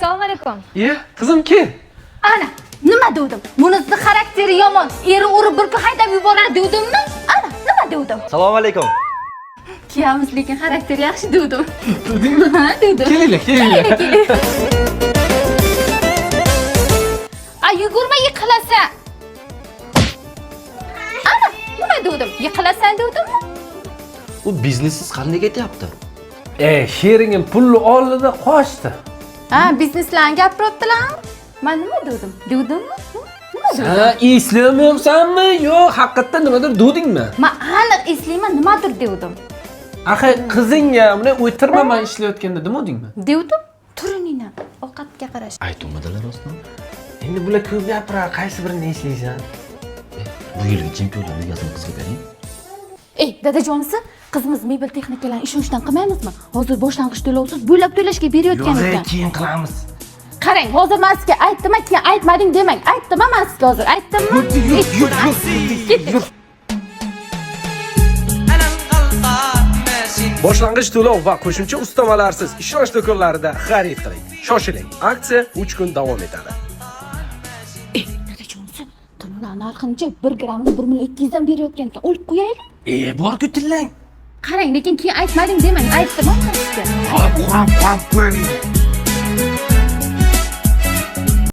Assalomu alaykum. Qizim kel. Ana, nima dedim? Bunisi xarakteri yomon. Eri urib bir kun haydab yuboradi dedimmi? Ana, nima dedim? Assalomu alaykum. Kiyamiz, lekin xarakteri yaxshi dedim. Dedingmi? Ha, dedim. Kelinglar. Ay, yugurma yiqilasan. Ana, nima dedim? Yiqilasan dedimmi? U biznesingiz qanday ketyapti? Sheringim pulni oldida qochdi. Ha, bizneslarni gapiryaptilar. Men nima dedim? Dedimmi? Nima dedim? Ha, eslamayapsanmi? Yo'q, haqiqatdan nimadir dedingmi? Men aniq eslayman, nimadir dedim. Axir qizingga buni o'tirmaman ishlayotganda demodingmi? Dedim, turiningni ovqatga qarash. Aytmadilar rostmi? Endi bular ko'p gapirar, qaysi birini eslaysan? Bu yilgi chempionlar ligasini qizga bering. Dadajonisi, qizimiz mebel texnikalarni ishonchdan qilmaymizmi? Hozir boshlang'ich to'lovsiz bo'ylab to'lashga berayotgan ekan. Keyin qilamiz. Qarang, hozir men sizga aytdim, keyin aytmading demang. Aytdim men sizga hozir, aytdimmi? Yur. Boshlang'ich to'lov va qo'shimcha ustamalarsiz ishonch do'konlarida xarid qiling. Shoshiling. Aksiya 3 kun davom etadi. Dadajonisi, to'lovlar narxincha 1 grammni 1.200 dan berayotgan ekan. Olib qo'yaylik. Bor-ku tillang. Qarang, lekin keyin aytmading demang. Aytdim men sizga. Qo'ying.